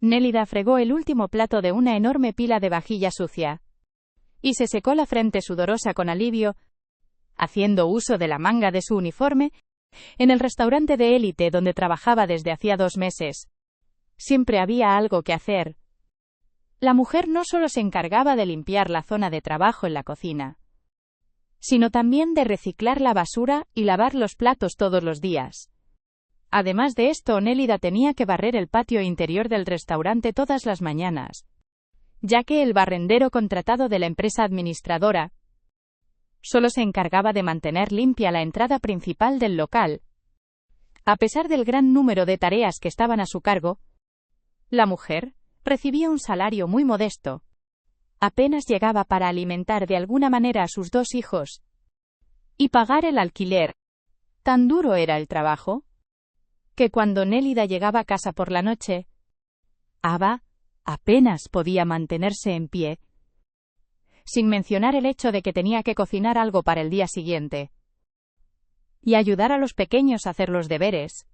Nélida fregó el último plato de una enorme pila de vajilla sucia. Y se secó la frente sudorosa con alivio, haciendo uso de la manga de su uniforme, en el restaurante de élite donde trabajaba desde hacía 2 meses. Siempre había algo que hacer. La mujer no solo se encargaba de limpiar la zona de trabajo en la cocina, sino también de reciclar la basura y lavar los platos todos los días. Además de esto, Nélida tenía que barrer el patio interior del restaurante todas las mañanas, ya que el barrendero contratado de la empresa administradora solo se encargaba de mantener limpia la entrada principal del local. A pesar del gran número de tareas que estaban a su cargo, la mujer recibía un salario muy modesto. Apenas llegaba para alimentar de alguna manera a sus 2 hijos y pagar el alquiler. Tan duro era el trabajo, que cuando Nélida llegaba a casa por la noche, Ava apenas podía mantenerse en pie, sin mencionar el hecho de que tenía que cocinar algo para el día siguiente y ayudar a los pequeños a hacer los deberes.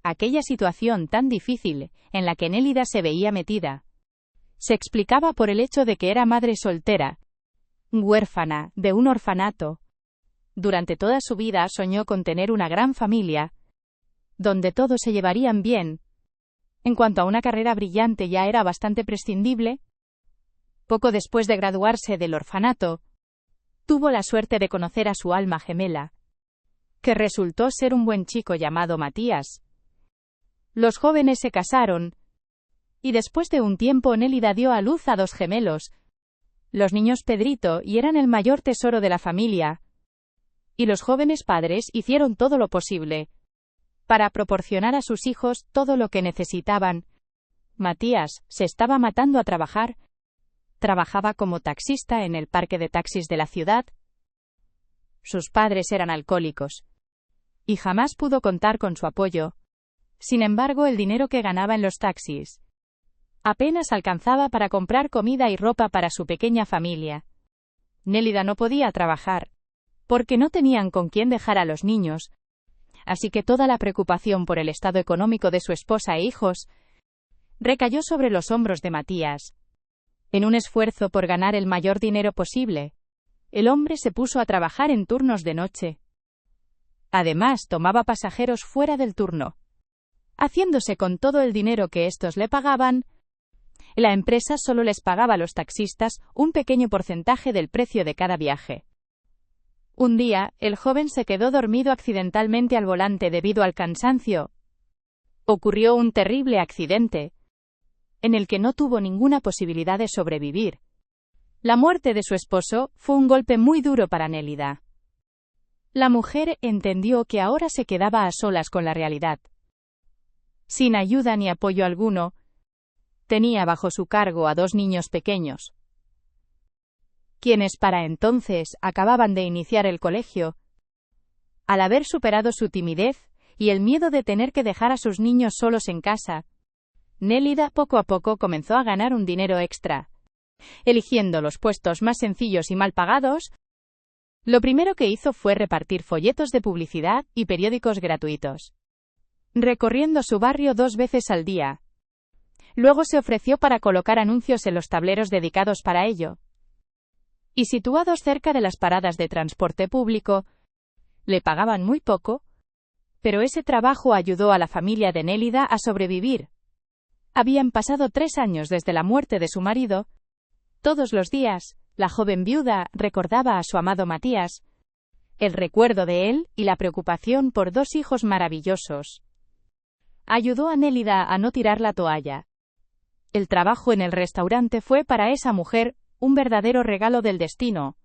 Aquella situación tan difícil en la que Nélida se veía metida se explicaba por el hecho de que era madre soltera, huérfana, de un orfanato. Durante toda su vida soñó con tener una gran familia, donde todos se llevarían bien. En cuanto a una carrera brillante, ya era bastante prescindible. Poco después de graduarse del orfanato, tuvo la suerte de conocer a su alma gemela, que resultó ser un buen chico llamado Matías. Los jóvenes se casaron, y después de un tiempo Nélida dio a luz a 2 gemelos, los niños Pedrito, y eran el mayor tesoro de la familia. Y los jóvenes padres hicieron todo lo posible para proporcionar a sus hijos todo lo que necesitaban. Matías se estaba matando a trabajar. Trabajaba como taxista en el parque de taxis de la ciudad. Sus padres eran alcohólicos y jamás pudo contar con su apoyo. Sin embargo, el dinero que ganaba en los taxis apenas alcanzaba para comprar comida y ropa para su pequeña familia. Nélida no podía trabajar porque no tenían con quién dejar a los niños, así que toda la preocupación por el estado económico de su esposa e hijos recayó sobre los hombros de Matías. En un esfuerzo por ganar el mayor dinero posible, el hombre se puso a trabajar en turnos de noche. Además, tomaba pasajeros fuera del turno, haciéndose con todo el dinero que estos le pagaban. La empresa solo les pagaba a los taxistas un pequeño porcentaje del precio de cada viaje. Un día, el joven se quedó dormido accidentalmente al volante debido al cansancio. Ocurrió un terrible accidente, en el que no tuvo ninguna posibilidad de sobrevivir. La muerte de su esposo fue un golpe muy duro para Nélida. La mujer entendió que ahora se quedaba a solas con la realidad. Sin ayuda ni apoyo alguno, tenía bajo su cargo a 2 niños pequeños, quienes para entonces acababan de iniciar el colegio. Al haber superado su timidez y el miedo de tener que dejar a sus niños solos en casa, Nélida poco a poco comenzó a ganar un dinero extra. Eligiendo los puestos más sencillos y mal pagados, lo primero que hizo fue repartir folletos de publicidad y periódicos gratuitos, recorriendo su barrio 2 veces al día. Luego se ofreció para colocar anuncios en los tableros dedicados para ello, y situados cerca de las paradas de transporte público. Le pagaban muy poco, pero ese trabajo ayudó a la familia de Nélida a sobrevivir. Habían pasado 3 años desde la muerte de su marido. Todos los días, la joven viuda recordaba a su amado Matías, el recuerdo de él y la preocupación por 2 hijos maravillosos ayudó a Nélida a no tirar la toalla. El trabajo en el restaurante fue para esa mujer un verdadero regalo del destino.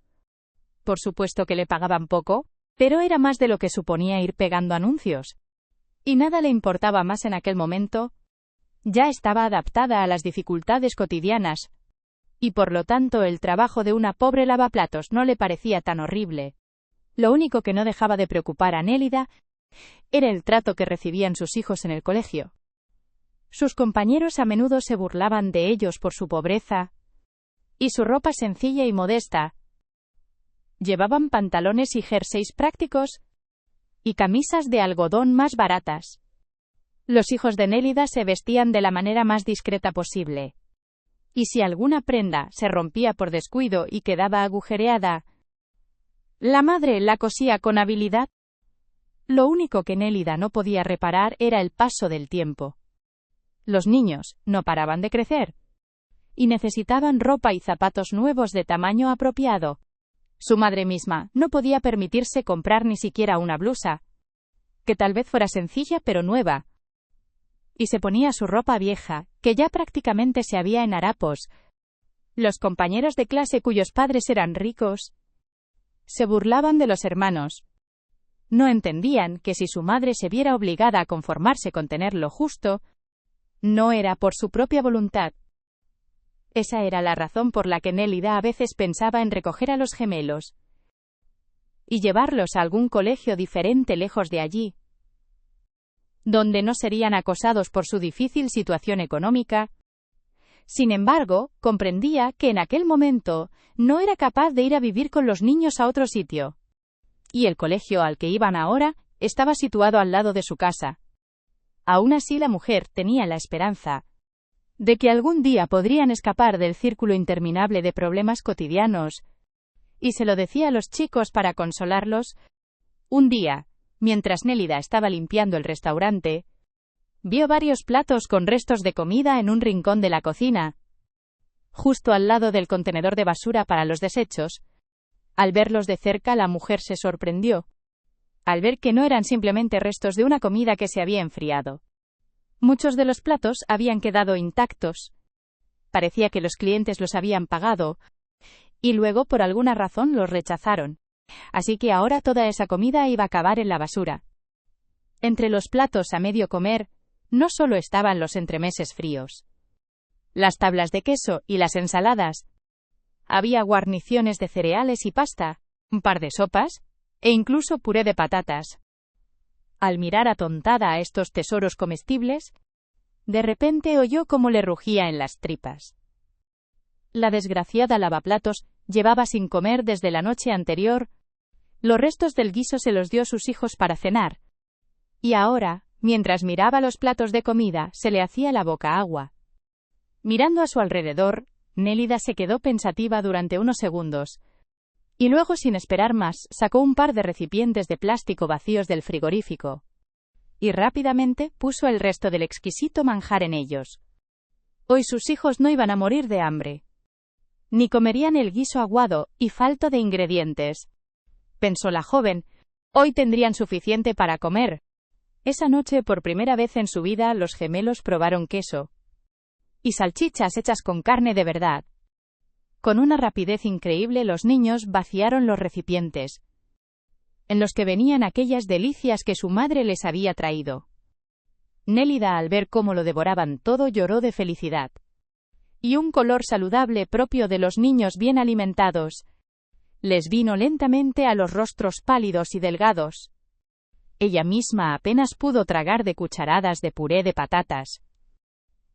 Por supuesto que le pagaban poco, pero era más de lo que suponía ir pegando anuncios. Y nada le importaba más en aquel momento. Ya estaba adaptada a las dificultades cotidianas, y por lo tanto el trabajo de una pobre lavaplatos no le parecía tan horrible. Lo único que no dejaba de preocupar a Nélida era el trato que recibían sus hijos en el colegio. Sus compañeros a menudo se burlaban de ellos por su pobreza y su ropa sencilla y modesta. Llevaban pantalones y jerseys prácticos y camisas de algodón más baratas. Los hijos de Nélida se vestían de la manera más discreta posible. Y si alguna prenda se rompía por descuido y quedaba agujereada, la madre la cosía con habilidad. Lo único que Nélida no podía reparar era el paso del tiempo. Los niños no paraban de crecer y necesitaban ropa y zapatos nuevos de tamaño apropiado. Su madre misma no podía permitirse comprar ni siquiera una blusa, que tal vez fuera sencilla pero nueva, y se ponía su ropa vieja, que ya prácticamente se había en harapos. Los compañeros de clase cuyos padres eran ricos se burlaban de los hermanos. No entendían que si su madre se viera obligada a conformarse con tener lo justo, no era por su propia voluntad. Esa era la razón por la que Nélida a veces pensaba en recoger a los gemelos y llevarlos a algún colegio diferente lejos de allí, donde no serían acosados por su difícil situación económica. Sin embargo, comprendía que en aquel momento no era capaz de ir a vivir con los niños a otro sitio. Y el colegio al que iban ahora estaba situado al lado de su casa. Aún así, la mujer tenía la esperanza de que algún día podrían escapar del círculo interminable de problemas cotidianos, y se lo decía a los chicos para consolarlos. Un día, mientras Nélida estaba limpiando el restaurante, vio varios platos con restos de comida en un rincón de la cocina, justo al lado del contenedor de basura para los desechos. Al verlos de cerca, la mujer se sorprendió, al ver que no eran simplemente restos de una comida que se había enfriado. Muchos de los platos habían quedado intactos. Parecía que los clientes los habían pagado, y luego por alguna razón los rechazaron. Así que ahora toda esa comida iba a acabar en la basura. Entre los platos a medio comer, no solo estaban los entremeses fríos, las tablas de queso y las ensaladas. Había guarniciones de cereales y pasta, un par de sopas, e incluso puré de patatas. Al mirar atontada a estos tesoros comestibles, de repente oyó cómo le rugía en las tripas. La desgraciada lavaplatos llevaba sin comer desde la noche anterior. Los restos del guiso se los dio a sus hijos para cenar. Y ahora, mientras miraba los platos de comida, se le hacía la boca agua. Mirando a su alrededor, Nélida se quedó pensativa durante unos segundos. Y luego, sin esperar más, sacó un par de recipientes de plástico vacíos del frigorífico. Y rápidamente puso el resto del exquisito manjar en ellos. Hoy sus hijos no iban a morir de hambre, ni comerían el guiso aguado y falto de ingredientes, pensó la joven. Hoy tendrían suficiente para comer. Esa noche, por primera vez en su vida, los gemelos probaron queso y salchichas hechas con carne de verdad. Con una rapidez increíble, los niños vaciaron los recipientes en los que venían aquellas delicias que su madre les había traído. Nélida, al ver cómo lo devoraban todo, lloró de felicidad. Y un color saludable propio de los niños bien alimentados les vino lentamente a los rostros pálidos y delgados. Ella misma apenas pudo tragar de cucharadas de puré de patatas.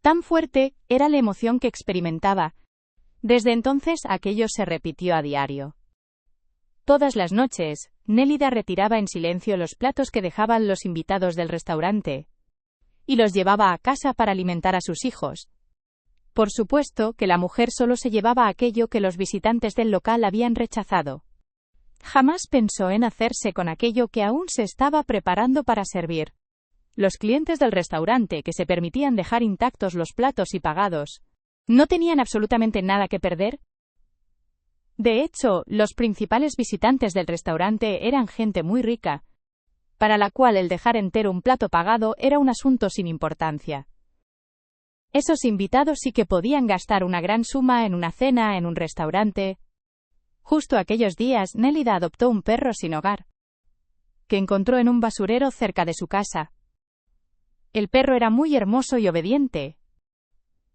Tan fuerte era la emoción que experimentaba. Desde entonces, aquello se repitió a diario. Todas las noches, Nélida retiraba en silencio los platos que dejaban los invitados del restaurante y los llevaba a casa para alimentar a sus hijos. Por supuesto que la mujer solo se llevaba aquello que los visitantes del local habían rechazado. Jamás pensó en hacerse con aquello que aún se estaba preparando para servir. Los clientes del restaurante, que se permitían dejar intactos los platos y pagados, no tenían absolutamente nada que perder. De hecho, los principales visitantes del restaurante eran gente muy rica, para la cual el dejar entero un plato pagado era un asunto sin importancia. Esos invitados sí que podían gastar una gran suma en una cena en un restaurante. Justo aquellos días, Nélida adoptó un perro sin hogar, que encontró en un basurero cerca de su casa. El perro era muy hermoso y obediente.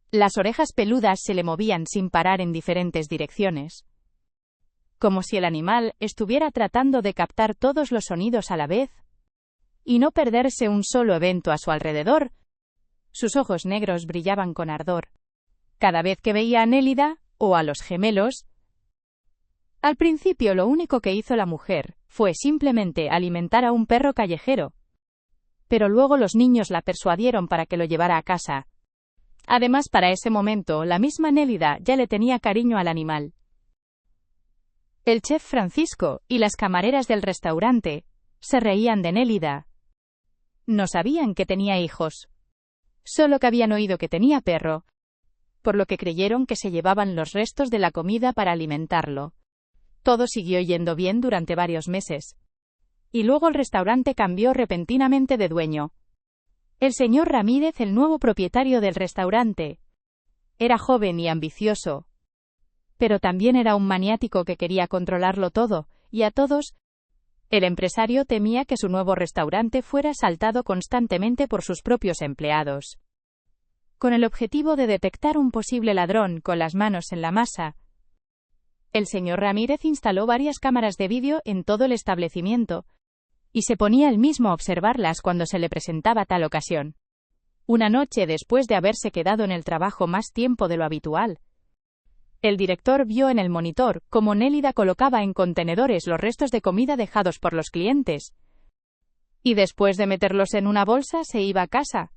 Las orejas peludas se le movían sin parar en diferentes direcciones, como si el animal estuviera tratando de captar todos los sonidos a la vez y no perderse un solo evento a su alrededor. Sus ojos negros brillaban con ardor cada vez que veía a Nélida o a los gemelos. Al principio, lo único que hizo la mujer fue simplemente alimentar a un perro callejero. pero luego los niños la persuadieron para que lo llevara a casa. Además, para ese momento, la misma Nélida ya le tenía cariño al animal. El chef Francisco y las camareras del restaurante se reían de Nélida. No sabían que tenía hijos, solo que habían oído que tenía perro, por lo que creyeron que se llevaban los restos de la comida para alimentarlo. Todo siguió yendo bien durante varios meses. Y luego el restaurante cambió repentinamente de dueño. El señor Ramírez, el nuevo propietario del restaurante, era joven y ambicioso, pero también era un maniático que quería controlarlo todo, y a todos. El empresario temía que su nuevo restaurante fuera asaltado constantemente por sus propios empleados. Con el objetivo de detectar un posible ladrón con las manos en la masa, el señor Ramírez instaló varias cámaras de vídeo en todo el establecimiento, y se ponía él mismo a observarlas cuando se le presentaba tal ocasión. Una noche, después de haberse quedado en el trabajo más tiempo de lo habitual, el director vio en el monitor cómo Nélida colocaba en contenedores los restos de comida dejados por los clientes, y después de meterlos en una bolsa se iba a casa.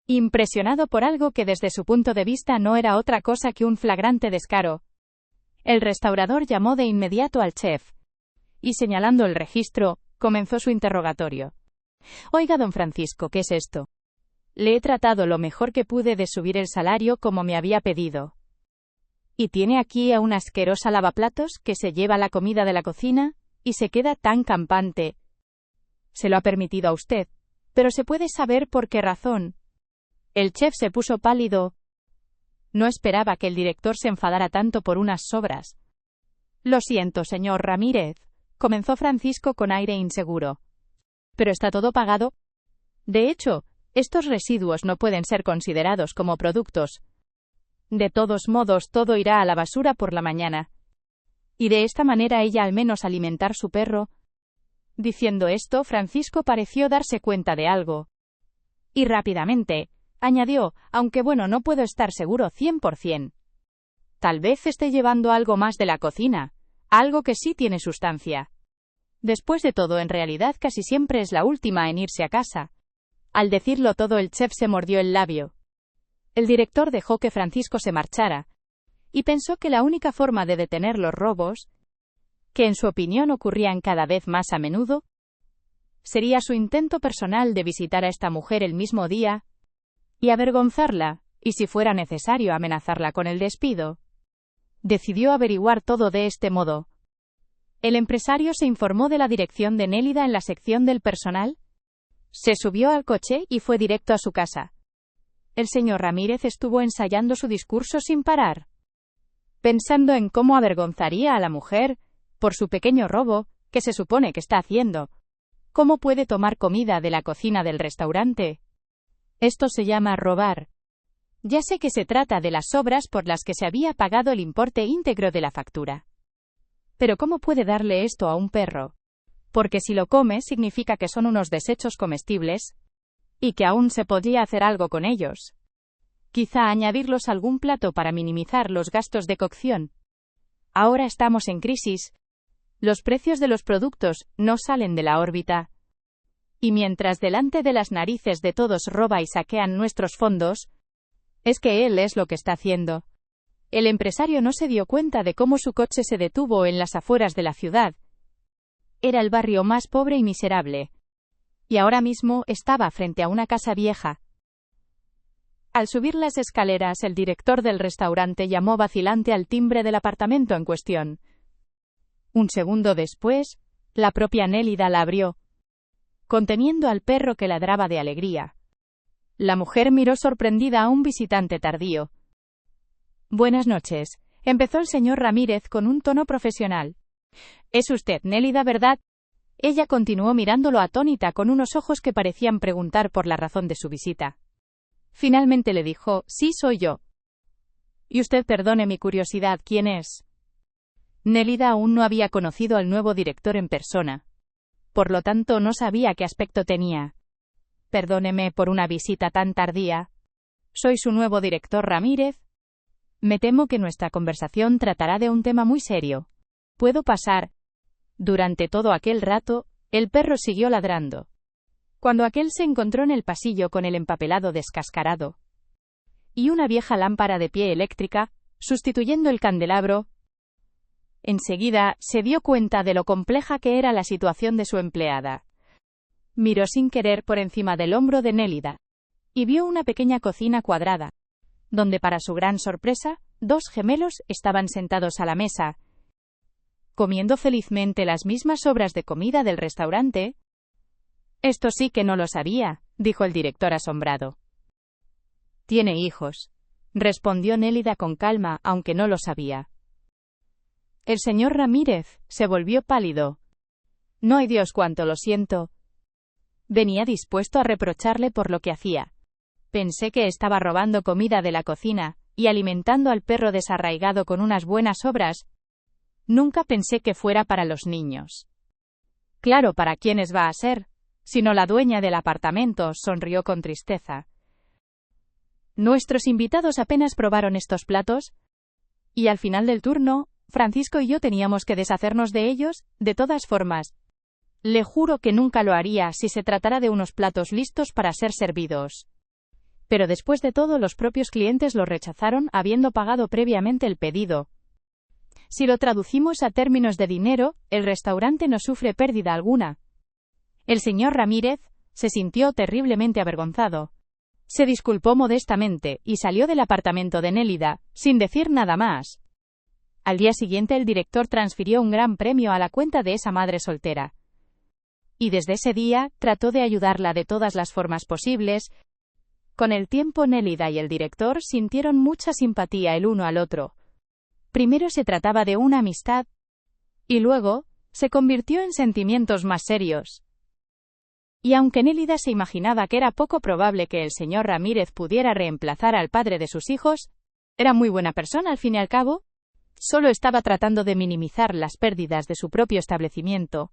Impresionado por algo que desde su punto de vista no era otra cosa que un flagrante descaro, el restaurador llamó de inmediato al chef, y señalando el registro, comenzó su interrogatorio. Oiga, don Francisco, ¿qué es esto? Le he tratado lo mejor que pude de subir el salario como me había pedido. Y tiene aquí a una asquerosa lavaplatos que se lleva la comida de la cocina, y se queda tan campante. Se lo ha permitido a usted, pero ¿se puede saber por qué razón? El chef se puso pálido. No esperaba que el director se enfadara tanto por unas sobras. Lo siento, señor Ramírez, comenzó Francisco con aire inseguro. Pero está todo pagado. De hecho, estos residuos no pueden ser considerados como productos. De todos modos, todo irá a la basura por la mañana. Y de esta manera ella al menos alimentar su perro. Diciendo esto, Francisco pareció darse cuenta de algo. Y rápidamente añadió, aunque bueno, no puedo estar seguro 100%. Tal vez esté llevando algo más de la cocina, algo que sí tiene sustancia. Después de todo, en realidad casi siempre es la última en irse a casa. Al decirlo todo, el chef se mordió el labio. El director dejó que Francisco se marchara, y pensó que la única forma de detener los robos, que en su opinión ocurrían cada vez más a menudo, sería su intento personal de visitar a esta mujer el mismo día, y avergonzarla, y si fuera necesario amenazarla con el despido. Decidió averiguar todo de este modo. El empresario se informó de la dirección de Nélida en la sección del personal, se subió al coche y fue directo a su casa. El señor Ramírez estuvo ensayando su discurso sin parar, pensando en cómo avergonzaría a la mujer por su pequeño robo, que se supone que está haciendo. ¿Cómo puede tomar comida de la cocina del restaurante? Esto se llama robar. Ya sé que se trata de las sobras por las que se había pagado el importe íntegro de la factura. Pero ¿cómo puede darle esto a un perro? Porque si lo come significa que son unos desechos comestibles, y que aún se podría hacer algo con ellos. Quizá añadirlos a algún plato para minimizar los gastos de cocción. Ahora estamos en crisis. Los precios de los productos no salen de la órbita. Y mientras delante de las narices de todos roba y saquean nuestros fondos, es que él es lo que está haciendo. El empresario no se dio cuenta de cómo su coche se detuvo en las afueras de la ciudad. Era el barrio más pobre y miserable. Y ahora mismo estaba frente a una casa vieja. Al subir las escaleras, el director del restaurante llamó vacilante al timbre del apartamento en cuestión. Un segundo después, la propia Nélida la abrió, conteniendo al perro que ladraba de alegría. La mujer miró sorprendida a un visitante tardío. Buenas noches, empezó el señor Ramírez con un tono profesional. Es usted Nélida, ¿verdad? Ella continuó mirándolo atónita con unos ojos que parecían preguntar por la razón de su visita. Finalmente le dijo, sí, soy yo. Y usted, perdone mi curiosidad, ¿quién es? Nélida aún no había conocido al nuevo director en persona. Por lo tanto, no sabía qué aspecto tenía. Perdóneme por una visita tan tardía. Soy su nuevo director Ramírez. Me temo que nuestra conversación tratará de un tema muy serio. ¿Puedo pasar? Durante todo aquel rato, el perro siguió ladrando. cuando aquel se encontró en el pasillo con el empapelado descascarado y una vieja lámpara de pie eléctrica, sustituyendo el candelabro. Enseguida se dio cuenta de lo compleja que era la situación de su empleada. Miró sin querer por encima del hombro de Nélida y vio una pequeña cocina cuadrada, donde para su gran sorpresa, 2 gemelos estaban sentados a la mesa, comiendo felizmente las mismas sobras de comida del restaurante. Esto sí que no lo sabía, dijo el director asombrado. Tiene hijos, respondió Nélida con calma, aunque no lo sabía. El señor Ramírez se volvió pálido. No hay Dios cuánto lo siento. Venía dispuesto a reprocharle por lo que hacía. Pensé que estaba robando comida de la cocina y alimentando al perro desarraigado con unas buenas obras. Nunca pensé que fuera para los niños. Claro, ¿para quiénes va a ser? Sino la dueña del apartamento, sonrió con tristeza. Nuestros invitados apenas probaron estos platos, y al final del turno, Francisco y yo teníamos que deshacernos de ellos. De todas formas, le juro que nunca lo haría si se tratara de unos platos listos para ser servidos. Pero después de todo, los propios clientes los rechazaron habiendo pagado previamente el pedido. Si lo traducimos a términos de dinero, el restaurante no sufre pérdida alguna. El señor Ramírez se sintió terriblemente avergonzado. Se disculpó modestamente y salió del apartamento de Nélida, sin decir nada más. Al día siguiente el director transfirió un gran premio a la cuenta de esa madre soltera. Y desde ese día, trató de ayudarla de todas las formas posibles. Con el tiempo Nélida y el director sintieron mucha simpatía el uno al otro. Primero se trataba de una amistad, y luego, se convirtió en sentimientos más serios. Y aunque Nélida se imaginaba que era poco probable que el señor Ramírez pudiera reemplazar al padre de sus hijos, era muy buena persona al fin y al cabo, solo estaba tratando de minimizar las pérdidas de su propio establecimiento.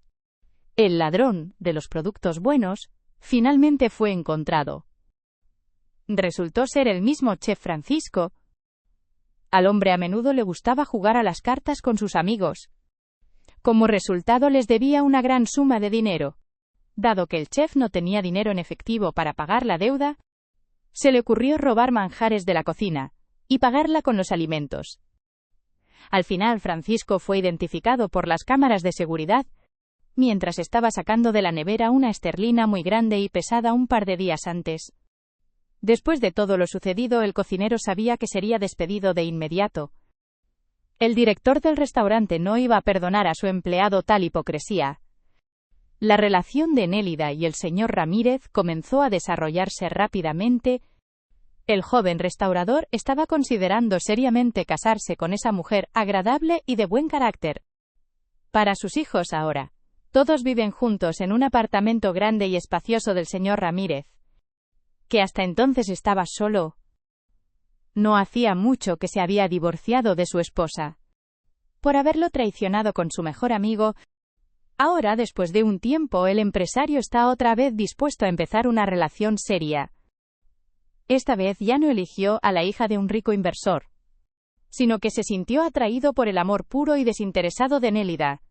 El ladrón de los productos buenos finalmente fue encontrado. Resultó ser el mismo chef Francisco. Al hombre a menudo le gustaba jugar a las cartas con sus amigos. Como resultado les debía una gran suma de dinero. Dado que el chef no tenía dinero en efectivo para pagar la deuda, se le ocurrió robar manjares de la cocina y pagarla con los alimentos. Al final Francisco fue identificado por las cámaras de seguridad, mientras estaba sacando de la nevera una esterlina muy grande y pesada un par de días antes. Después de todo lo sucedido, el cocinero sabía que sería despedido de inmediato. El director del restaurante no iba a perdonar a su empleado tal hipocresía. La relación de Nélida y el señor Ramírez comenzó a desarrollarse rápidamente. El joven restaurador estaba considerando seriamente casarse con esa mujer agradable y de buen carácter. Para sus hijos ahora, todos viven juntos en un apartamento grande y espacioso del señor Ramírez, que hasta entonces estaba solo. No hacía mucho que se había divorciado de su esposa, por haberlo traicionado con su mejor amigo. Ahora, después de un tiempo, el empresario está otra vez dispuesto a empezar una relación seria. Esta vez ya no eligió a la hija de un rico inversor, sino que se sintió atraído por el amor puro y desinteresado de Nélida.